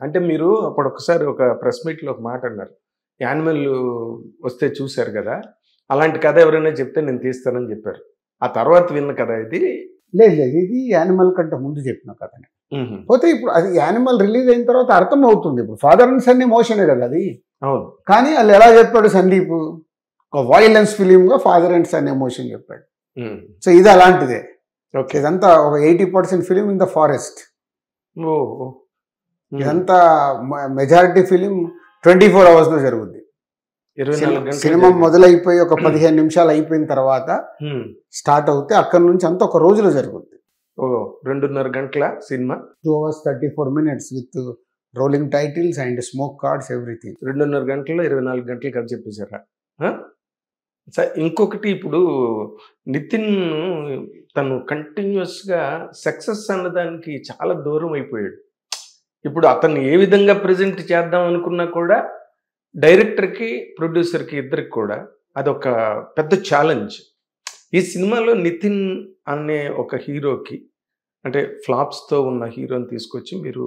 అంటే మీరు అప్పుడు ఒకసారి ఒక ప్రెస్ మీట్‌లో ఒక మాట అన్నారు. యానిమల్ వస్తే చూసారు గదా! అలాంటి కథ ఎవరైనా చెప్తే నేను తీస్తానని చెప్పారు. ఆ తర్వాత విన్న కథ ఇది. లేదు లేదు, ఇది యానిమల్ కంటే ముందు చెప్పిన కథనే. పోతే ఇప్పుడు అది యానిమల్ రిలీజ్ అయిన తర్వాత అర్థం అవుతుంది. ఇప్పుడు ఫాదర్ అండ్ సన్ ఎమోషనే కదా అది. అవును. కానీ వాళ్ళు ఎలా చెప్పాడు సందీప్, ఒక వైలెన్స్ ఫిలింగా ఫాదర్ అండ్ సన్ ఎమోషన్ చెప్పాడు. సో ఇది అలాంటిదే. ఓకే. ఇదంతా ఒక 80% ఫిలిం ఇన్ ద ఫారెస్ట్. ఇదంతా మెజారిటీ ఫిలిం 24 అవర్స్లో జరుగుద్ది. 24 గంటలు సినిమా మొదలైపోయి ఒక 15 నిమిషాలు అయిపోయిన తర్వాత స్టార్ట్ అవుతే అక్కడ నుంచి అంతా ఒక రోజులో జరుగుద్ది. 2.5 గంటల cinema, 2 hours 34 minutes with rolling titles and smoke cards everything. 2.5 గంటల్లో 24 గంటలు కథ చెప్పేశారా? ఇంకొకటి, ఇప్పుడు నితిన్ తను కంటిన్యూస్గా సక్సెస్ అన్నదానికి చాలా దూరం అయిపోయాడు. ఇప్పుడు అతన్ని ఏ విధంగా ప్రజెంట్ చేద్దాం అనుకున్నా కూడా డైరెక్టర్కి ప్రొడ్యూసర్కి ఇద్దరికి కూడా అదొక పెద్ద ఛాలెంజ్. ఈ సినిమాలో నితిన్ అనే ఒక హీరోకి, అంటే ఫ్లాప్స్తో ఉన్న హీరోని తీసుకొచ్చి మీరు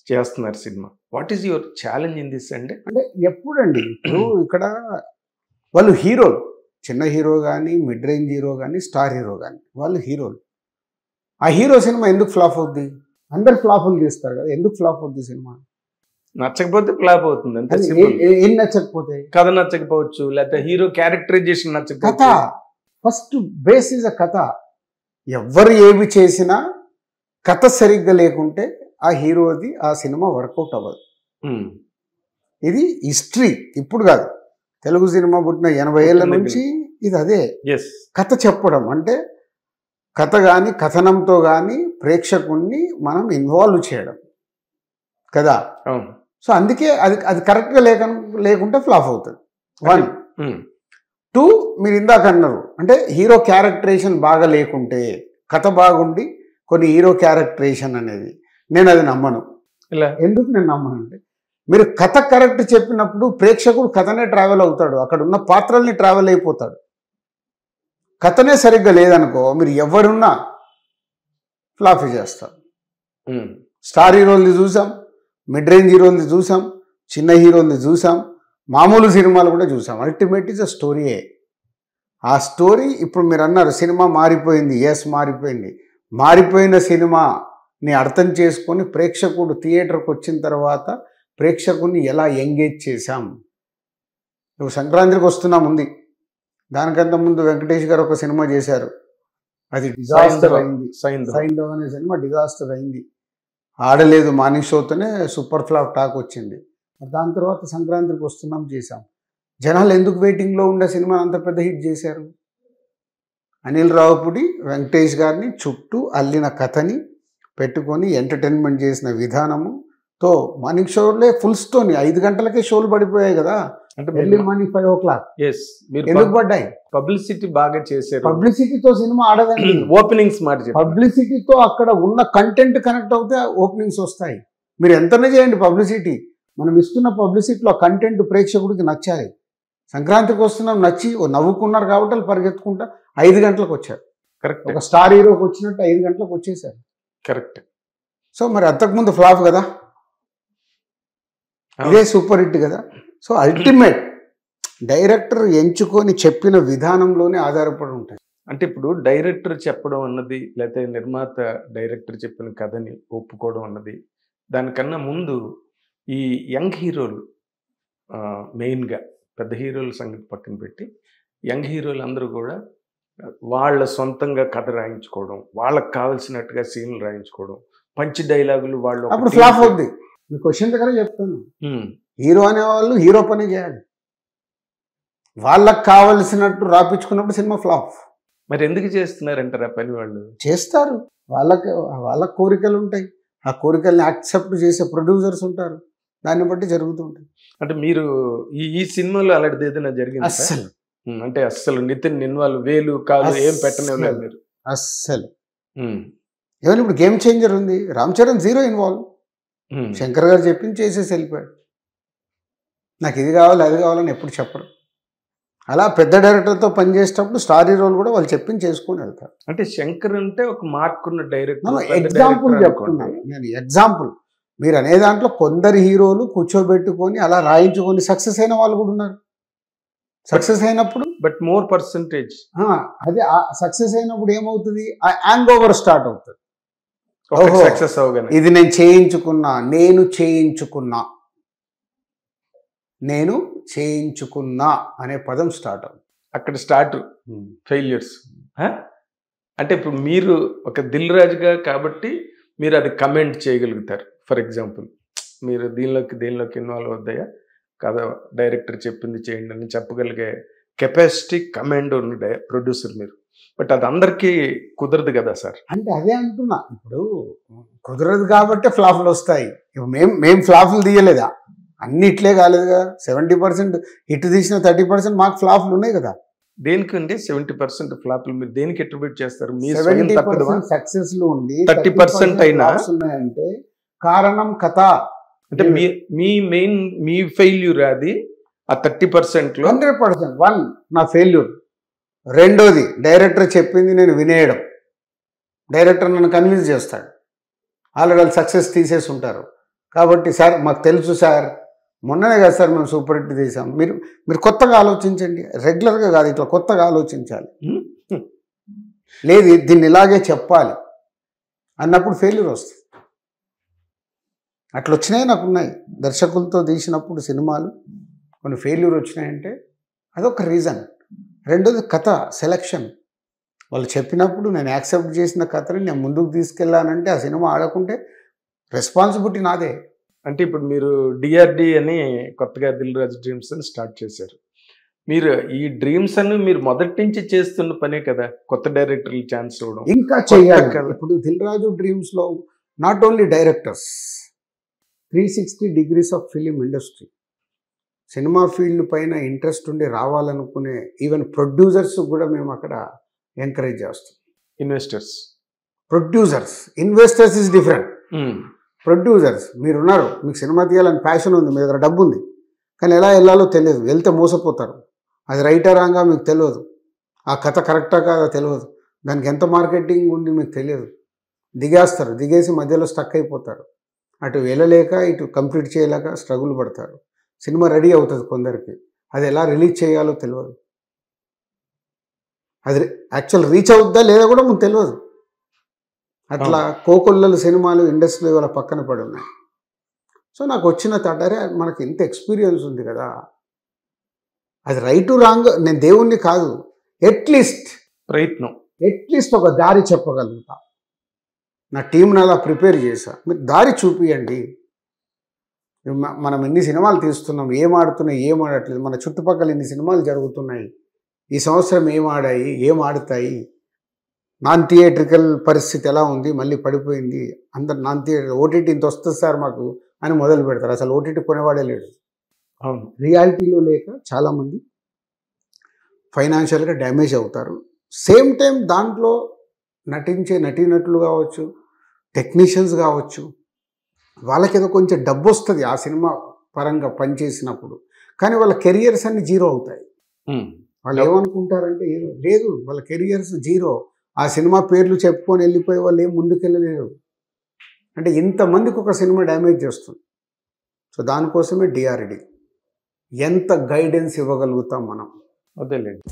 చేస్తున్నారు cinema. What is your challenge in this అండి? అంటే ఎప్పుడండి ఇప్పుడు ఇక్కడ వాళ్ళు హీరోలు, చిన్న హీరో కానీ, మిడ్ రేంజ్ హీరో కానీ, స్టార్ హీరో కానీ, వాళ్ళు హీరోలు. ఆ హీరో సినిమా ఎందుకు ఫ్లాప్ అవుద్ది? అందరు ఫ్లాపులు తీస్తారు కదా, ఎందుకు ఫ్లాప్ అవుద్ది సినిమా? నచ్చకపోతే ఫ్లాప్ అవుతుంది అంతే. ఏం నచ్చకపోతే? కథ నచ్చకపోవచ్చు, లేకపోతే హీరో క్యారెక్టరైజేషన్ కథ నచ్చకపోతే. ఫస్ట్ బేస్ ఇస్ అ కథ. ఎవరు ఏమి చేసినా కథ సరిగ్గా లేకుంటే ఆ హీరోది ఆ సినిమా వర్కౌట్ అవ్వదు. ఇది హిస్టరీ, ఇప్పుడు కాదు, తెలుగు సినిమా పుట్టిన 80 ఏళ్ళ నుంచి ఇది అదే. కథ చెప్పడం అంటే కథ కానీ కథనంతో కానీ ప్రేక్షకుణ్ణి మనం ఇన్వాల్వ్ చేయడం కదా. సో అందుకే అది కరెక్ట్గా లేకుంటే ఫ్లాప్ అవుతుంది. 1. 2, మీరు ఇందాక అన్నారు అంటే హీరో క్యారెక్టరేషన్ బాగా లేకుంటే, కథ బాగుండి కొన్ని హీరో క్యారెక్టరేషన్ అనేది, నేను అది నమ్మను. ఎందుకు నేను నమ్మను అంటే, మీరు కథ కరెక్ట్ చెప్పినప్పుడు ప్రేక్షకుడు కథనే ట్రావెల్ అవుతాడు, అక్కడ ఉన్న పాత్రల్ని ట్రావెల్ అయిపోతాడు. కథనే సరిగ్గా లేదనుకో, మీరు ఎవరున్నా ఫ్లాప్ చేస్తారు. స్టార్ హీరోల్ని చూసాం, మిడ్ రేంజ్ హీరోల్ని చూసాం, చిన్న హీరోల్ని చూసాం, మామూలు సినిమాలు కూడా చూసాం. అల్టిమేట్ ఇస్ అ స్టోరీయే. ఆ స్టోరీ ఇప్పుడు మీరు అన్నారు సినిమా మారిపోయింది. ఎస్, మారిపోయింది. మారిపోయిన సినిమాని అర్థం చేసుకొని ప్రేక్షకుడు థియేటర్కి వచ్చిన తర్వాత ప్రేక్షకుడిని ఎలా ఎంగేజ్ చేశాం. ఇప్పుడు సంక్రాంతికి వస్తున్నాం ఉంది, దానికంత ముందు వెంకటేష్ గారు ఒక సినిమా చేశారు, అది డిజాస్టర్ అయింది. సైంధవ్ అనే సినిమా డిజాస్టర్ అయింది, ఆడలేదు. మార్నింగ్ షోతోనే సూపర్ ఫ్లాప్ టాక్ వచ్చింది. దాని తర్వాత సంక్రాంతికి వస్తున్నాం చేశాం. జనాలు ఎందుకు వెయిటింగ్లో ఉండే సినిమా అంత పెద్ద హిట్ చేశారు? అనిల్ రావుపూడి వెంకటేష్ గారిని చుట్టూ అల్లిన కథని పెట్టుకొని ఎంటర్టైన్మెంట్ చేసిన విధానముతో మార్నింగ్ షోలే ఫుల్స్తోని 5 గంటలకే షోలు పడిపోయాయి కదా. అంటే ఎర్లీ మార్నింగ్ 5 o'clock ఎందుకు పడ్డాయి? పబ్లిసిటీ బాగా చేశారు. పబ్లిసిటీతో సినిమా ఆడదండి. ఓపెనింగ్స్ మాట, పబ్లిసిటీతో అక్కడ ఉన్న కంటెంట్ కనెక్ట్ అవుతే ఓపెనింగ్స్ వస్తాయి. మీరు ఎంతనే చేయండి పబ్లిసిటీ, మనం ఇస్తున్న పబ్లిసిటీలో కంటెంట్ ప్రేక్షకుడికి నచ్చాలి. సంక్రాంతికి వస్తున్నాం నచ్చి నవ్వుకున్నారు కాబట్టి వాళ్ళు పరిగెత్తుకుంటా 5 గంటలకు వచ్చారు. కరెక్ట్. ఒక స్టార్ హీరోకి వచ్చినట్టు 5 గంటలకు వచ్చేసారు. కరెక్ట్. సో మరి అంతకుముందు ఫ్లాప్ కదా, ఇదే సూపర్ హిట్ కదా. సో అల్టిమేట్ డైరెక్టర్ ఎంచుకొని చెప్పిన విధానంలోనే ఆధారపడి ఉంటాయి. అంటే ఇప్పుడు డైరెక్టర్ చెప్పడం అన్నది, లేకపోతే నిర్మాత డైరెక్టర్ చెప్పిన కథని ఒప్పుకోవడం అన్నది, దానికన్నా ముందు ఈ యంగ్ హీరోలు, మెయిన్గా పెద్ద హీరోల సంగతి పక్కన పెట్టి యంగ్ హీరోలు అందరూ కూడా వాళ్ళ సొంతంగా కథ రాయించుకోవడం, వాళ్ళకి కావాల్సినట్టుగా సీన్లు రాయించుకోవడం, పంచి డైలాగులు వాళ్ళు అప్పుడు ఫ్లాప్ అవుద్ది. మీ క్వశ్చన్ దగ్గర చెప్తాను, హీరో అనేవాళ్ళు హీరో పని చేయాలి, వాళ్ళకి కావలసినట్టు రాపించుకున్నప్పుడు సినిమా ఫ్లాప్. మరి ఎందుకు చేస్తున్నారంటారు ఆ పని? వాళ్ళు చేస్తారు, వాళ్ళ కోరికలు ఉంటాయి, ఆ కోరికల్ని యాక్సెప్ట్ చేసే ప్రొడ్యూసర్స్ ఉంటారు, దాన్ని బట్టి జరుగుతుంటాయి. అంటే మీరు ఈ సినిమాలో అలాంటిది ఏదైనా జరిగింది? అస్సలు అంటే అస్సలు నితిన్ ఇన్వాల్వ్ వేలు కాదు ఏం పెట్టలేదు మీరు? అస్సలు. ఏమైనా ఇప్పుడు గేమ్ చేంజర్ ఉంది, రామ్ చరణ్ జీరో ఇన్వాల్వ్. శంకర్ గారు చెప్పింది చేసేసి వెళ్ళిపోయాడు. నాకు ఇది కావాలి అది కావాలని ఎప్పుడు చెప్పరు. అలా పెద్ద డైరెక్టర్తో పనిచేసేటప్పుడు స్టార్ హీరోలు కూడా వాళ్ళు చెప్పింది చేసుకొని వెళ్తారు. అంటే శంకర్ అంటే ఒక మార్క్ ఉన్న డైరెక్టర్. ఎగ్జాంపుల్ చెప్తున్నాను నేను, ఎగ్జాంపుల్. మీరు అనే దాంట్లో కొందరు హీరోలు కూర్చోబెట్టుకొని అలా రాయించుకొని సక్సెస్ అయిన వాళ్ళు కూడా ఉన్నారు. సక్సెస్ అయినప్పుడు బట్ మోర్ పర్సంటేజ్ అదే సక్సెస్ అయినప్పుడు ఏమవుతుంది, ఆ హ్యాంగ్ ఓవర్ స్టార్ట్ అవుతుంది. సక్సెస్ అవగానే ఇది నేను చేయించుకున్నా, నేను చేయించుకున్నా అనే పదం స్టార్ట్ అవుతుంది. అక్కడ స్టార్ట్ ఫెయిల్యూర్స్. అంటే ఇప్పుడు మీరు ఒక దిల్ రాజుగా కాబట్టి మీరు అది కమెంట్ చేయగలుగుతారు. ఫర్ ఎగ్జాంపుల్ మీరు దేనిలోకి ఇన్వాల్వ్ అవుతాయా కదా, డైరెక్టర్ చెప్పింది చేయండి అని చెప్పగలిగే కెపాసిటీ కమాండ్ ఉన్న ప్రొడ్యూసర్ మీరు. బట్ అది అందరికీ కుదరదు కదా సార్. అంటే అదే అంటున్నా, ఇప్పుడు కుదరదు కాబట్టి ఫ్లాపులు వస్తాయి. మేము ఫ్లాపులు తీయలేదా, అన్నిట్లే కాలేదుగా. 70% హిట్ తీసిన 30% మాకు ఫ్లాపులు ఉన్నాయి కదా. దేనికండి 70% ఫ్లాపులు మీరు దేనికి అట్రిబ్యూట్ చేస్తారు? మీ 70% సక్సెస్లు ఉండి 30% అయినా ఉన్నాయంటే కారణం కథ. అంటే మీ ఫెయిల్యూర్ అది ఆ 30%లో 100%. 1 నా ఫెయిల్యూర్. రెండోది డైరెక్టర్ చెప్పింది నేను వినేయడం. డైరెక్టర్ నన్ను కన్విన్స్ చేస్తాడు. ఆల్రెడీ వాళ్ళు సక్సెస్ తీసేసి ఉంటారు కాబట్టి, సార్ మాకు తెలుసు సార్, మొన్ననే కదా సార్ మేము సూపర్ హిట్ తీసాం, మీరు కొత్తగా ఆలోచించండి, రెగ్యులర్గా కాదు ఇట్లా కొత్తగా ఆలోచించాలి, లేదు దీన్ని ఇలాగే చెప్పాలి అన్నప్పుడు ఫెయిల్యూర్ వస్తుంది. అట్లా వచ్చినాయి, నాకు ఉన్నాయి. దర్శకులతో తీసినప్పుడు సినిమాలు కొన్ని ఫెయిల్యూర్ వచ్చినాయంటే అదొక రీజన్. రెండోది కథ సెలక్షన్. వాళ్ళు చెప్పినప్పుడు నేను యాక్సెప్ట్ చేసిన కథని నేను ముందుకు తీసుకెళ్ళానంటే ఆ సినిమా ఆడకుంటే రెస్పాన్సిబిలిటీ నాదే. అంటే ఇప్పుడు మీరు డిఆర్డి అని కొత్తగా దిల్ రాజు డ్రీమ్స్ అని స్టార్ట్ చేశారు. మీరు ఈ డ్రీమ్స్ అని మీరు మొదటి నుంచి చేస్తున్న పనే కదా, కొత్త డైరెక్టర్లు ఛాన్స్ ఇవ్వడం ఇంకా చేయాలి కదా. ఇప్పుడు దిల్ రాజు డ్రీమ్స్లో not only directors, 360 degrees of film industry, సినిమా ఫీల్డ్ పైన ఇంట్రెస్ట్ ఉండి రావాలనుకునే ఈవెన్ ప్రొడ్యూసర్స్ కూడా మేము అక్కడ ఎంకరేజ్ చేస్తాం. Producers investors is different. Producers మీరున్నారు, మీకు సినిమా తీయాలని ప్యాషన్ ఉంది, మీ దగ్గర డబ్బు ఉంది, కానీ ఎలా వెళ్ళాలో తెలియదు, వెళ్తే మోసపోతారు, అది రైటా రాంగా మీకు తెలియదు, ఆ కథ కరెక్టా కాదా తెలియదు, దానికి ఎంత మార్కెటింగ్ ఉంది మీకు తెలియదు, దిగేస్తారు, దిగేసి మధ్యలో స్టక్ అయిపోతారు, అటు వెళ్ళలేక ఇటు కంప్లీట్ చేయలేక స్ట్రగుల్ పడతారు. సినిమా రెడీ అవుతుంది కొందరికి, అది ఎలా రిలీజ్ చేయాలో తెలియదు, అది యాక్చువల్ రీచ్ అవుద్దా లేదా కూడా మీకు తెలియదు. అట్లా కోకొల్లలు సినిమాలు ఇండస్ట్రీలో వాళ్ళ పక్కన పడి ఉన్నాయి. సో నాకు వచ్చిన తడరే మనకి ఇంత ఎక్స్పీరియన్స్ ఉంది కదా, అది రైట్ రాంగ్ నేను దేవుణ్ణి కాదు, అట్లీస్ట్ ఒక దారి చెప్పగలుగుతా. నా టీంని అలా ప్రిపేర్ చేశా, మీరు దారి చూపియండి. మనం ఎన్ని సినిమాలు తీస్తున్నాం, ఏం ఆడుతున్నాయి ఏం ఆడట్లేదు, మన చుట్టుపక్కల ఎన్ని సినిమాలు జరుగుతున్నాయి, ఈ సంవత్సరం ఏం ఆడాయి ఏం ఆడుతాయి, నాన్ థియేట్రికల్ పరిస్థితి ఎలా ఉంది, మళ్ళీ పడిపోయింది, అందరు నాన్ థియేటర్ ఓటీటీ ఇంత వస్తుంది సార్ మాకు అని మొదలు పెడతారు. అసలు ఓటీటీ కొనేవాడే లేడు. అవును, రియాలిటీలో లేక చాలామంది ఫైనాన్షియల్గా డ్యామేజ్ అవుతారు. సేమ్ టైం దాంట్లో నటించే నటీనటులు కావచ్చు, టెక్నీషియన్స్ కావచ్చు, వాళ్ళకి ఏదో కొంచెం డబ్బు వస్తుంది ఆ సినిమా పరంగా పనిచేసినప్పుడు, కానీ వాళ్ళ కెరియర్స్ అన్ని జీరో అవుతాయి. వాళ్ళు ఏమనుకుంటారంటే ఏదో లేదు, వాళ్ళ కెరియర్స్ జీరో, ఆ సినిమా పేర్లు చెప్పుకొని వెళ్ళిపోయి వాళ్ళు ఏం ముందుకెళ్ళలేరు. అంటే ఇంతమందికి ఒక సినిమా డ్యామేజ్ చేస్తుంది. సో దానికోసమే డిఆర్డి. ఎంత గైడెన్స్ ఇవ్వగలుగుతాం మనం, అదేలేండి.